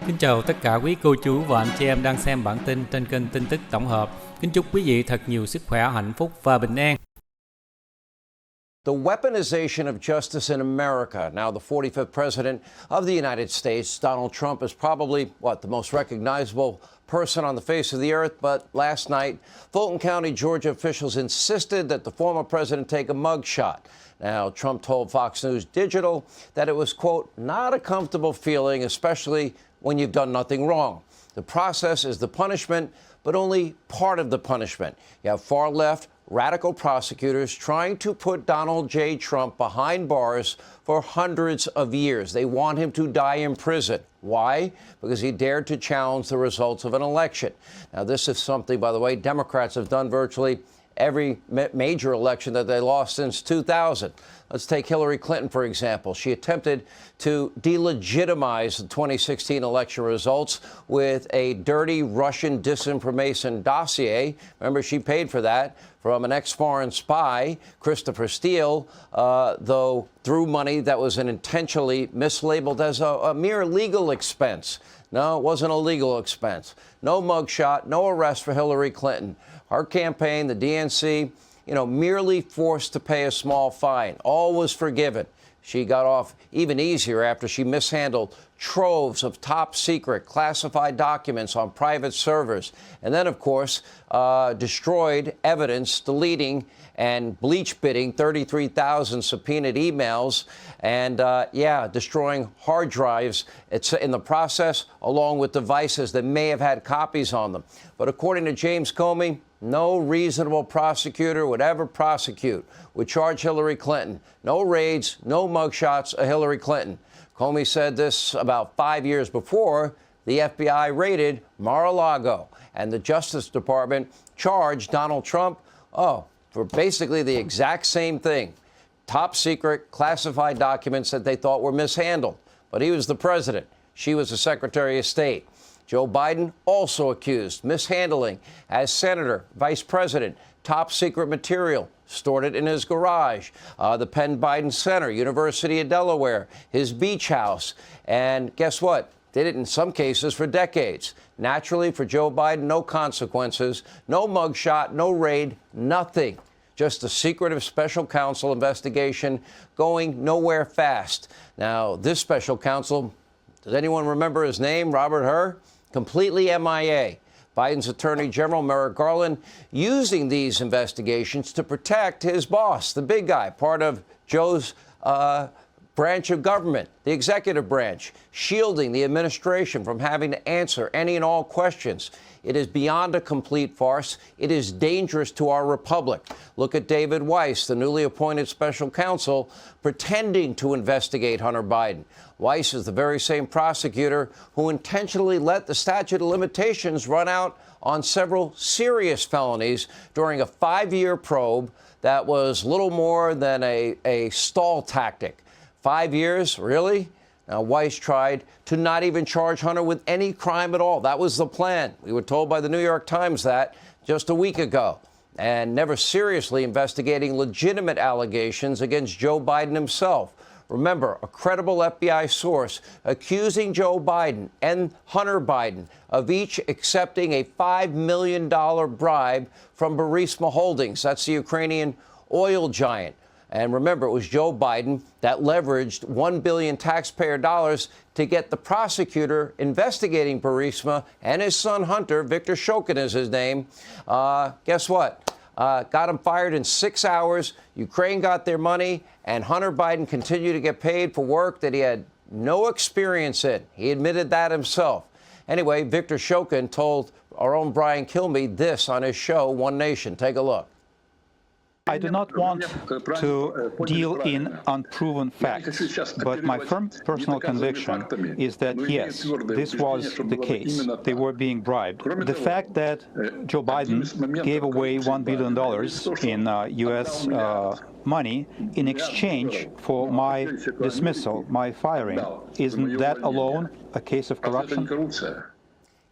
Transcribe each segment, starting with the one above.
Kính chào tất cả quý cô chú và anh chị em đang xem bản tin trên kênh tin tức tổng hợp. Kính chúc quý vị thật nhiều sức khỏe, hạnh phúc và bình an. The weaponization of justice in America. Now, the 45th president of the United States, Donald Trump, is probably, the most recognizable person on the face of the earth. But last night, Fulton County, Georgia officials insisted that the former president take a mugshot. Now, Trump told Fox News Digital that it was, quote, not a comfortable feeling, especially when you've done nothing wrong. The process is the punishment, but only part of the punishment. You have far-left, radical prosecutors trying to put Donald J. Trump behind bars for hundreds of years. They want him to die in prison. Why? Because he dared to challenge the results of an election. Now, this is something, by the way, Democrats have done virtually every major election that they lost since 2000. Let's take Hillary Clinton, for example. She attempted to delegitimize the 2016 election results with a dirty Russian disinformation dossier. Remember, she paid for that from an ex-foreign spy, Christopher Steele, though through money that was intentionally mislabeled as a mere legal expense. No, it wasn't a legal expense. No mugshot, no arrest for Hillary Clinton. Her campaign, the DNC, merely forced to pay a small fine. All was forgiven. She got off even easier after she mishandled troves of top secret classified documents on private servers. And then, of course, destroyed evidence, deleting and bleach bidding 33,000 subpoenaed emails and, destroying hard drives. It's in the process, along with devices that may have had copies on them. But according to James Comey, no reasonable prosecutor would ever would charge Hillary Clinton. No raids, no mugshots of Hillary Clinton. Comey said this about 5 years before the FBI raided Mar-a-Lago, and the Justice Department charged Donald Trump, for basically the exact same thing. Top secret classified documents that they thought were mishandled. But he was the president. She was the Secretary of State. Joe Biden also accused mishandling as senator, vice president, top secret material, stored it in his garage, the Penn Biden Center, University of Delaware, his beach house. And guess what? Did it in some cases for decades. Naturally, for Joe Biden, no consequences, no mugshot, no raid, nothing. Just a secretive special counsel investigation going nowhere fast. Now, this special counsel, does anyone remember his name? Robert Hur? Completely MIA. Biden's Attorney General Merrick Garland using these investigations to protect his boss, the big guy, part of Joe's branch of government, the executive branch, shielding the administration from having to answer any and all questions. It is beyond a complete farce. It is dangerous to our republic. Look at David Weiss, the newly appointed special counsel, pretending to investigate Hunter Biden. Weiss is the very same prosecutor who intentionally let the statute of limitations run out on several serious felonies during a 5-year probe that was little more than a stall tactic. 5 years, really? Now, Weiss tried to not even charge Hunter with any crime at all. That was the plan. We were told by the New York Times that just a week ago, and never seriously investigating legitimate allegations against Joe Biden himself. Remember, a credible FBI source accusing Joe Biden and Hunter Biden of each accepting a $5 million bribe from Burisma Holdings. That's the Ukrainian oil giant. And remember, it was Joe Biden that leveraged $1 billion taxpayer dollars to get the prosecutor investigating Burisma and his son Hunter, Victor Shokin is his name. Guess what? Got him fired in 6 hours. Ukraine got their money, and Hunter Biden continued to get paid for work that he had no experience in. He admitted that himself. Anyway, Victor Shokin told our own Brian Kilmeade this on his show, One Nation. Take a look. I do not want to deal in unproven facts, but my firm personal conviction is that, yes, this was the case. They were being bribed. The fact that Joe Biden gave away $1 billion in U.S. money in exchange for my dismissal, my firing, isn't that alone a case of corruption?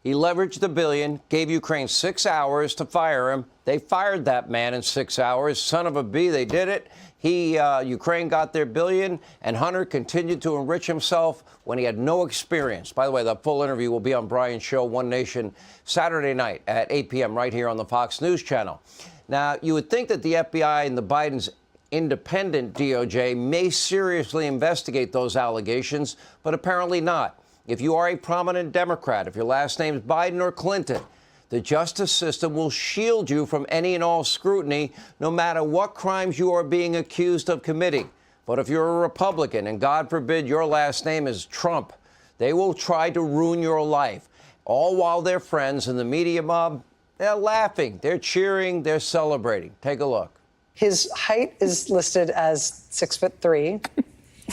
He leveraged the billion, gave Ukraine 6 hours to fire him. They fired that man in 6 hours. Son of a bee, they did it. Ukraine got their billion, and Hunter continued to enrich himself when he had no experience. By the way, the full interview will be on Brian's show, One Nation, Saturday night at 8 p.m. right here on the Fox News channel. Now, you would think that the FBI and the Biden's independent DOJ may seriously investigate those allegations, but apparently not. If you are a prominent Democrat, if your last name is Biden or Clinton, the justice system will shield you from any and all scrutiny, no matter what crimes you are being accused of committing. But if you're a Republican, and God forbid your last name is Trump, they will try to ruin your life, all while their friends in the media mob, they're laughing, they're cheering, they're celebrating. Take a look. His height is listed as 6'3",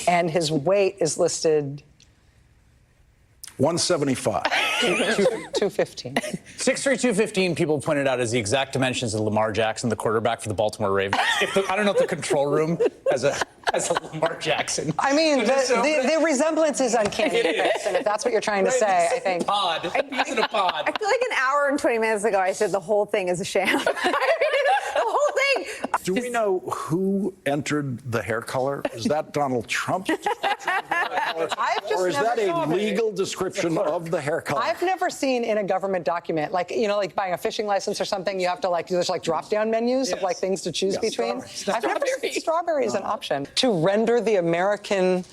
and his weight is listed 175. 215. 6'3", 215, people pointed out as the exact dimensions of Lamar Jackson, the quarterback for the Baltimore Ravens. I don't know if the control room has a Lamar Jackson. I mean, the resemblance is uncanny, Chris, and if that's what you're trying to say, I think. Pod. He's in a pod. I feel like an hour and 20 minutes ago I said the whole thing is a sham. The whole thing. Do we know who entered the hair color? Is that Donald Trump? Or is that a legal description of the hair color? I've never seen in a government document, like, you know, like buying a fishing license or something, you have to, like, there's like drop-down menus of like things to choose between. I've never seen strawberry as an option. To render the American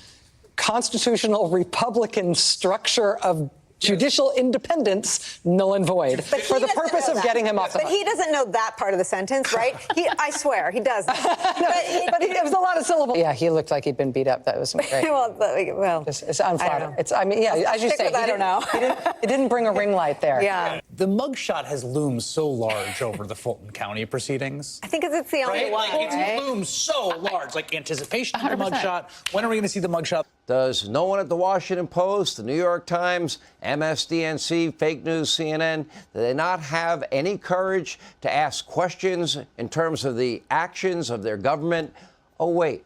constitutional Republican structure of judicial independence null and void for the purpose of getting him off the hook. But he doesn't know that part of the sentence, right? I swear, he does. But it was a lot of syllables. Yeah, he looked like he'd been beat up. That was great. well, it's unflattering. As you say, I don't know. He didn't bring a ring light there. Yeah. The mugshot has loomed so large over the Fulton County proceedings. I think it's the only one. It's loomed so large, like anticipation of the mugshot. When are we going to see the mugshot? Does no one at the Washington Post, the New York Times, MSDNC, fake news, CNN, do they not have any courage to ask questions in terms of the actions of their government? Oh, wait,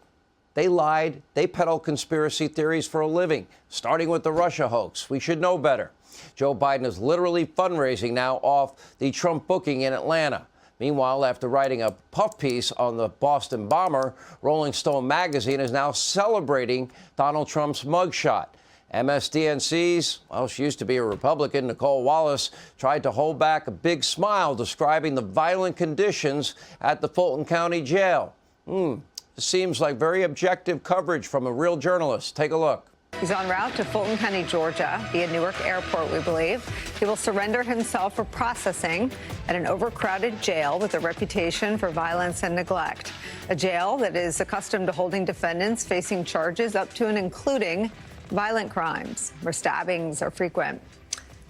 they lied. They peddle conspiracy theories for a living, starting with the Russia hoax. We should know better. Joe Biden is literally fundraising now off the Trump booking in Atlanta. Meanwhile, after writing a puff piece on the Boston bomber, Rolling Stone magazine is now celebrating Donald Trump's mugshot. MSDNC's, well, she used to be a Republican, Nicole Wallace, tried to hold back a big smile describing the violent conditions at the Fulton County Jail. This seems like very objective coverage from a real journalist. Take a look. He's en route to Fulton County, Georgia, via Newark Airport, we believe. He will surrender himself for processing at an overcrowded jail with a reputation for violence and neglect. A jail that is accustomed to holding defendants facing charges up to and including violent crimes, where stabbings are frequent.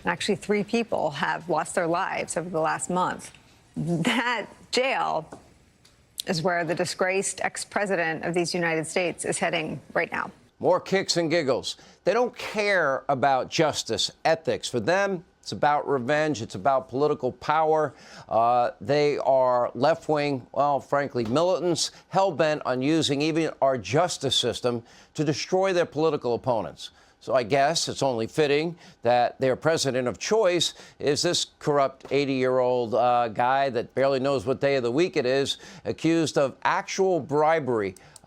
And actually, 3 people have lost their lives over the last month. That jail is where the disgraced ex-president of these United States is heading right now. More kicks and giggles. They don't care about justice, ethics. For them, it's about revenge. It's about political power. They are left-wing, well, frankly, militants, hell-bent on using even our justice system to destroy their political opponents. So I guess it's only fitting that their president of choice is this corrupt 80-year-old guy that barely knows what day of the week it is, accused of actual bribery